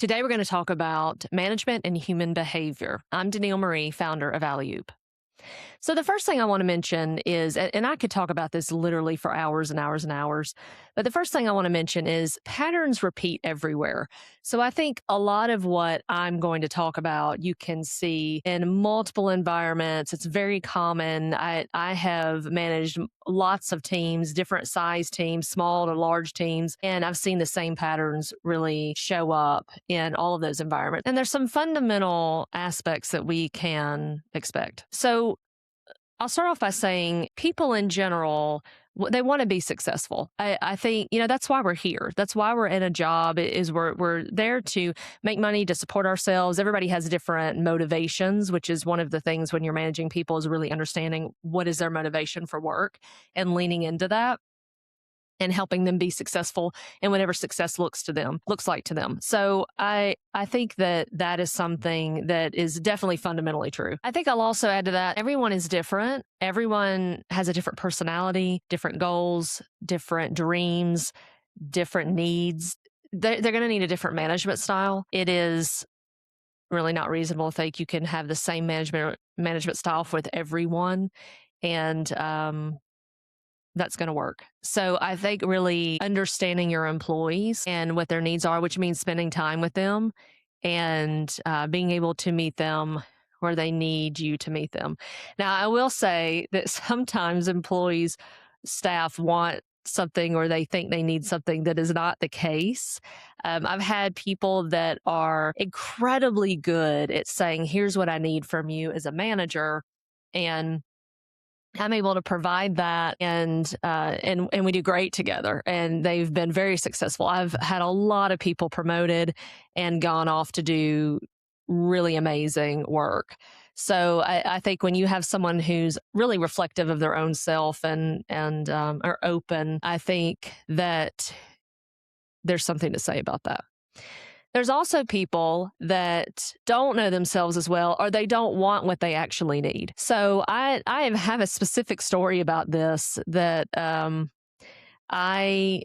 Today, we're going to talk about management and human behavior. I'm Danielle Marie, founder of Alley. So, the first thing I want to mention is, and I could talk about this literally for hours and hours and hours, but the first thing I want to mention is patterns repeat everywhere. So, I think a lot of what I'm going to talk about, you can see in multiple environments. It's very common. I have managed lots of teams, different size teams, small to large teams, and I've seen the same patterns really show up in all of those environments. And there's some fundamental aspects that we can expect. So, I'll start off by saying people in general, they want to be successful. I think, that's why we're here. That's why we're in a job is we're there to make money, to support ourselves. Everybody has different motivations, which is one of the things when you're managing people is really understanding what is their motivation for work and leaning into that and helping them be successful and whatever success looks like to them. So I think that is something that is definitely fundamentally true. I think I'll also add to that, everyone is different. Everyone has a different personality, different goals, different dreams, different needs. They're going to need a different management style. It is really not reasonable to think you can have the same management style with everyone. And that's going to work. So I think really understanding your employees and what their needs are, which means spending time with them and being able to meet them where they need you to meet them. Now, I will say that sometimes employees, staff want something or they think they need something that is not the case. I've had people that are incredibly good at saying, here's what I need from you as a manager. And I'm able to provide that, and we do great together. And they've been very successful. I've had a lot of people promoted and gone off to do really amazing work. So I think when you have someone who's really reflective of their own self and are open, I think that there's something to say about that. There's also people that don't know themselves as well, or they don't want what they actually need. So I have a specific story about this that I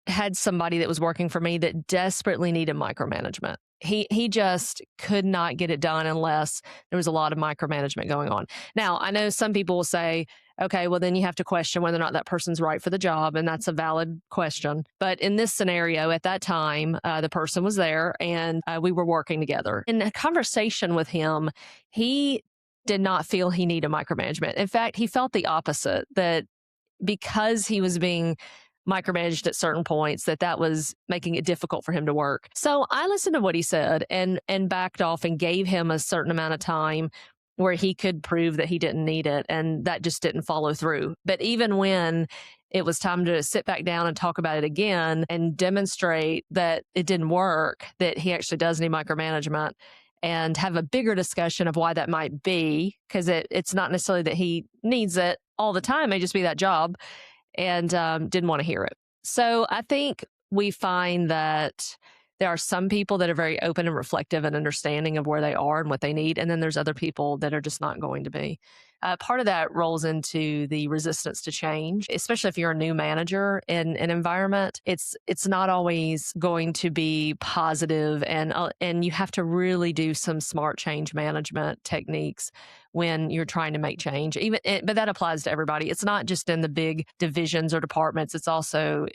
had somebody that was working for me that desperately needed micromanagement. He just could not get it done unless there was a lot of micromanagement going on. Now, I know some people will say, okay, well, then you have to question whether or not that person's right for the job. And that's a valid question. But in this scenario, at that time, the person was there and we were working together. In a conversation with him, he did not feel he needed micromanagement. In fact, he felt the opposite, that because he was being micromanaged at certain points, that was making it difficult for him to work. So I listened to what he said and backed off and gave him a certain amount of time where he could prove that he didn't need it. And that just didn't follow through. But even when it was time to sit back down and talk about it again and demonstrate that it didn't work, that he actually does need micromanagement, and have a bigger discussion of why that might be, because it's not necessarily that he needs it all the time, it may just be that job, and didn't want to hear it. So I think we find that there are some people that are very open and reflective and understanding of where they are and what they need. And then there's other people that are just not going to be. Part of that rolls into the resistance to change, especially if you're a new manager in an environment. It's not always going to be positive, and you have to really do some smart change management techniques when you're trying to make change. But that applies to everybody. It's not just in the big divisions or departments. It's also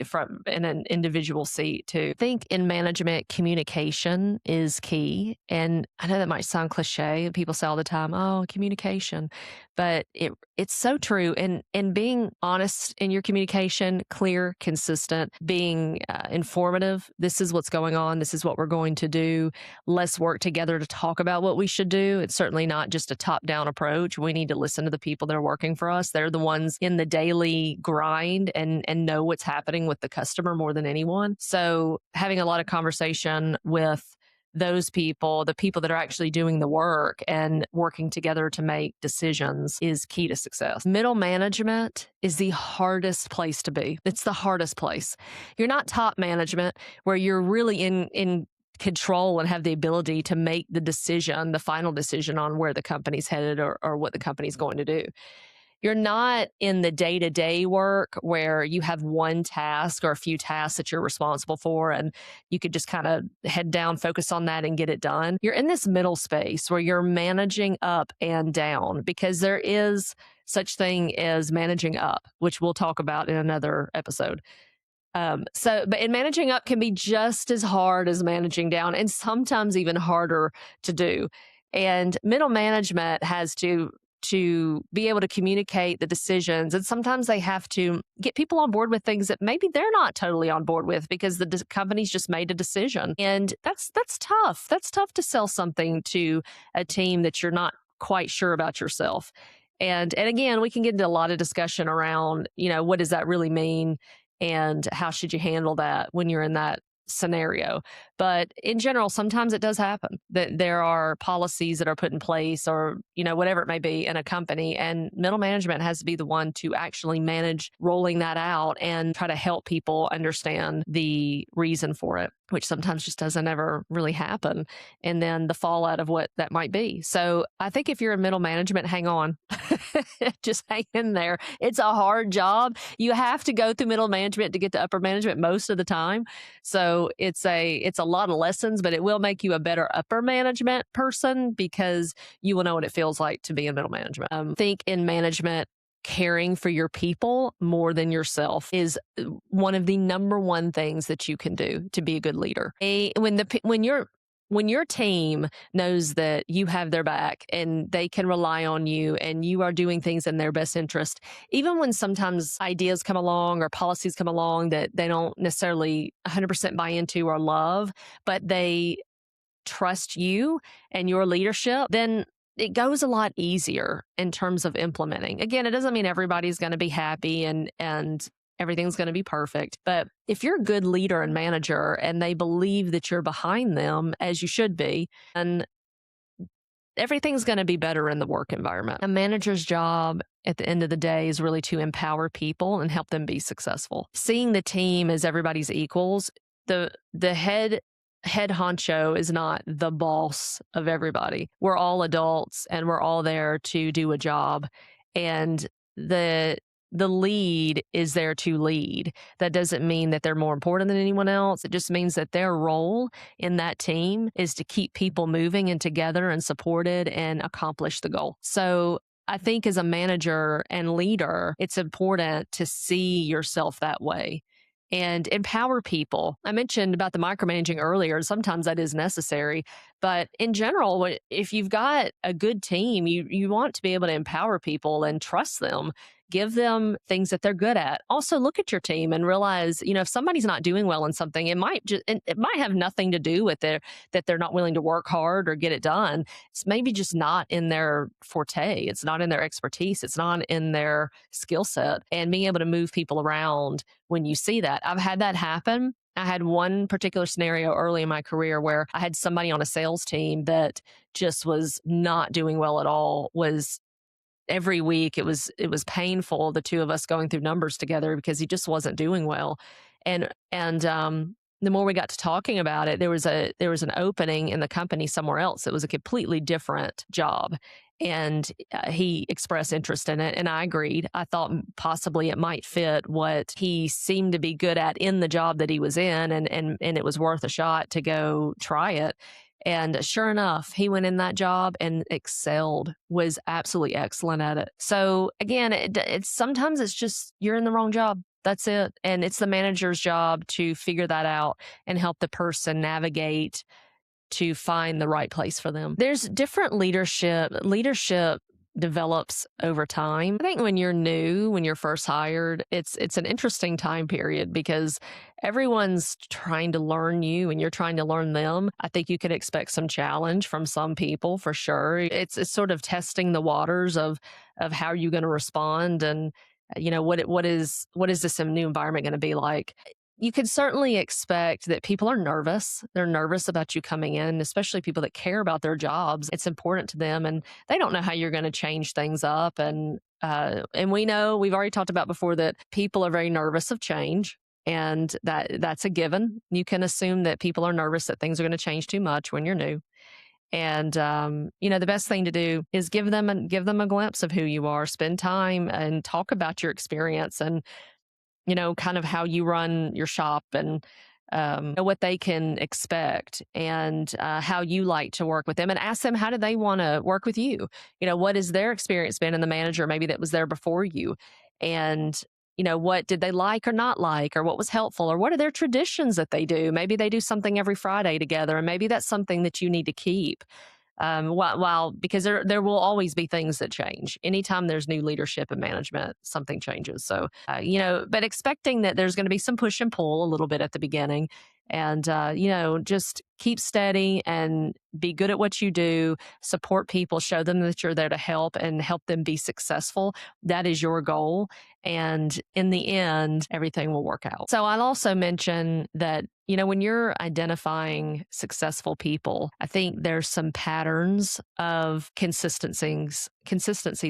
in an individual seat too. I think in management, communication is key. And I know that might sound cliche. People say all the time, "Oh, communication," but it's so true. And being honest in your communication, clear, consistent, being informative. This is what's going on. This is what we're going to do. Let's work together to talk about what we should do. It's certainly not just a top-down approach. We need to listen to the people that are working for us. They're the ones in the daily grind and know what's happening with the customer more than anyone. So having a lot of conversation with those people, the people that are actually doing the work and working together to make decisions, is key to success. Middle management is the hardest place to be. It's the hardest place. You're not top management where you're really in control and have the ability to make the decision, the final decision on where the company's headed or what the company's going to do. You're not in the day-to-day work where you have one task or a few tasks that you're responsible for, and you could just kind of head down, focus on that, and get it done. You're in this middle space where you're managing up and down, because there is such thing as managing up, which we'll talk about in another episode. But in managing up can be just as hard as managing down, and sometimes even harder to do. And middle management has to be able to communicate the decisions, and sometimes they have to get people on board with things that maybe they're not totally on board with because the company's just made a decision, and that's tough. That's tough to sell something to a team that you're not quite sure about yourself. And again, we can get into a lot of discussion around, what does that really mean, and how should you handle that when you're in that scenario. But in general, sometimes it does happen that there are policies that are put in place, or whatever it may be in a company, and middle management has to be the one to actually manage rolling that out and try to help people understand the reason for it, which sometimes just doesn't ever really happen, and then the fallout of what that might be. So I think if you're in middle management, hang on. Just hang in there. It's a hard job. You have to go through middle management to get to upper management most of the time. So it's a lot of lessons, but it will make you a better upper management person, because you will know what it feels like to be in middle management. Think in management, caring for your people more than yourself is one of the number one things that you can do to be a good leader. When your team knows that you have their back and they can rely on you and you are doing things in their best interest, even when sometimes ideas come along or policies come along that they don't necessarily 100% buy into or love, but they trust you and your leadership, then it goes a lot easier in terms of implementing. Again, it doesn't mean everybody's going to be happy and everything's going to be perfect. But if you're a good leader and manager and they believe that you're behind them, as you should be, and everything's going to be better in the work environment. A manager's job at the end of the day is really to empower people and help them be successful. Seeing the team as everybody's equals, the head honcho is not the boss of everybody. We're all adults and we're all there to do a job. And the lead is there to lead. That doesn't mean that they're more important than anyone else. It just means that their role in that team is to keep people moving and together and supported and accomplish the goal. So I think as a manager and leader, it's important to see yourself that way and empower people. I mentioned about the micromanaging earlier. Sometimes that is necessary, but in general, if you've got a good team, you want to be able to empower people and trust them. Give them things that they're good at. Also, look at your team and realize, if somebody's not doing well in something, it might have nothing to do with that they're not willing to work hard or get it done. It's maybe just not in their forte. It's not in their expertise. It's not in their skill set. And being able to move people around when you see that. I've had that happen. I had one particular scenario early in my career where I had somebody on a sales team that just was not doing well at all. Was every week it was painful, the two of us going through numbers together, because he just wasn't doing well. And the more we got to talking about it, there was an opening in the company somewhere else. It was a completely different job. And he expressed interest in it, and I agreed. I thought possibly it might fit what he seemed to be good at in the job that he was in, and it was worth a shot to go try it. And sure enough, he went in that job and excelled, was absolutely excellent at it. So again, it's sometimes it's just you're in the wrong job. That's it. And it's the manager's job to figure that out and help the person navigate to find the right place for them. There's different leadership. Leadership develops over time. I think when you're new, when you're first hired, it's an interesting time period because everyone's trying to learn you and you're trying to learn them. I think you could expect some challenge from some people for sure. It's sort of testing the waters of how you're going to respond, and what is this new environment going to be like. You can certainly expect that people are nervous. They're nervous about you coming in, especially people that care about their jobs. It's important to them, and they don't know how you're going to change things up. And we know, we've already talked about before, that people are very nervous of change, and that's a given. You can assume that people are nervous that things are going to change too much when you're new. And the best thing to do is give them a glimpse of who you are. Spend time and talk about your experience and kind of how you run your shop and what they can expect and how you like to work with them and ask them how do they want to work with you. What has their experience been in the manager maybe that was there before you, and what did they like or not like, or what was helpful, or what are their traditions that they do. Maybe they do something every Friday together, and maybe that's something that you need to keep. While because there will always be things that change. Anytime there's new leadership and management, something changes. So but expecting that there's going to be some push and pull a little bit at the beginning, and just keep steady and be good at what you do. Support people, show them that you're there to help and help them be successful. That is your goal, and in the end, everything will work out. So I'll also mention that when you're identifying successful people, I think there's some patterns of consistencies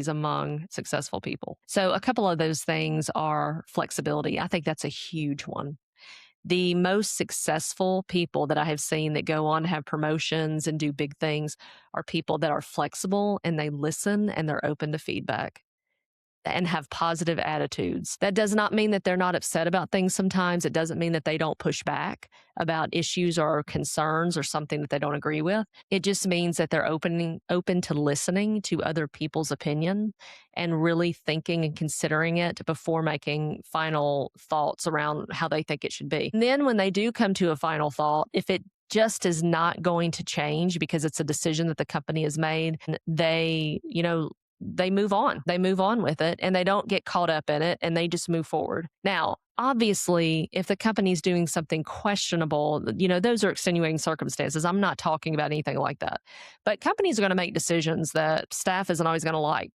among successful people. So a couple of those things are flexibility. I think that's a huge one. The most successful people that I have seen that go on to have promotions and do big things are people that are flexible and they listen and they're open to feedback and have positive attitudes. That does not mean that they're not upset about things sometimes. It doesn't mean that they don't push back about issues or concerns or something that they don't agree with. It just means that they're open to listening to other people's opinion and really thinking and considering it before making final thoughts around how they think it should be. And then when they do come to a final thought, if it just is not going to change because it's a decision that the company has made, they move on. They move on with it and they don't get caught up in it and they just move forward. Now, obviously, if the company's doing something questionable, those are extenuating circumstances. I'm not talking about anything like that. But companies are going to make decisions that staff isn't always going to like.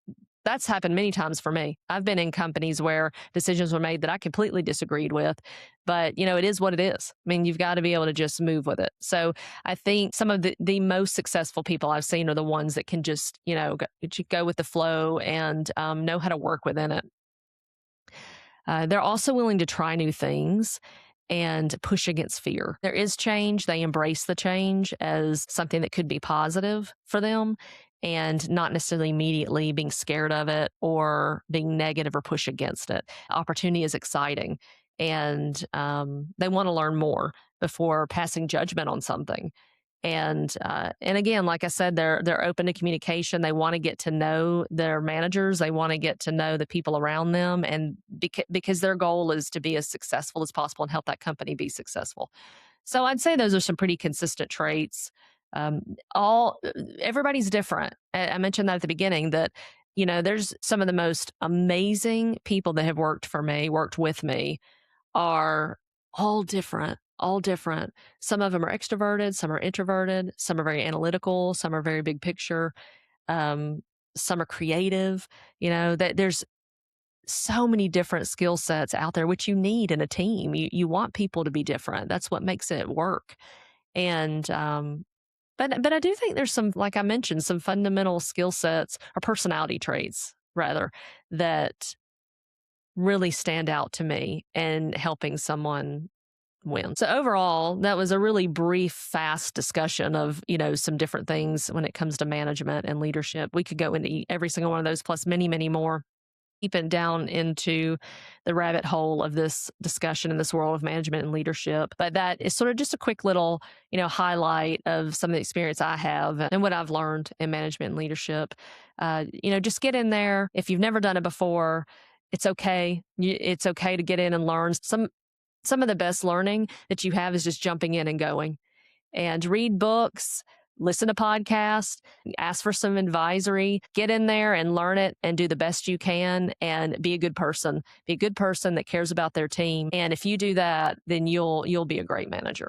That's happened many times for me. I've been in companies where decisions were made that I completely disagreed with, but it is what it is. I mean, you've got to be able to just move with it. So I think some of the most successful people I've seen are the ones that can just, go with the flow and know how to work within it. They're also willing to try new things and push against fear. There is change. They embrace the change as something that could be positive for them and not necessarily immediately being scared of it or being negative or push against it. Opportunity is exciting and they want to learn more before passing judgment on something. And again, like I said, they're open to communication. They want to get to know their managers. They want to get to know the people around them, and because their goal is to be as successful as possible and help that company be successful. So I'd say those are some pretty consistent traits. All Everybody's different. I mentioned that at the beginning that there's some of the most amazing people that have worked with me are all different, all different. Some of them are extroverted, some are introverted, some are very analytical, some are very big picture, some are creative. That there's so many different skill sets out there, which you need in a team. You want people to be different. That's what makes it work. And but I do think there's some, like I mentioned, some fundamental skill sets or personality traits rather that really stand out to me in helping someone win. So overall, that was a really brief, fast discussion of, some different things when it comes to management and leadership. We could go into every single one of those plus many, many more. Keep it down into the rabbit hole of this discussion in this world of management and leadership. But that is sort of just a quick little, highlight of some of the experience I have and what I've learned in management and leadership. Just get in there. If you've never done it before, it's okay. It's okay to get in and learn. Some of the best learning that you have is just jumping in and going, and read books, listen to podcasts, ask for some advisory, get in there and learn it and do the best you can and be a good person. Be a good person that cares about their team. And if you do that, then you'll be a great manager.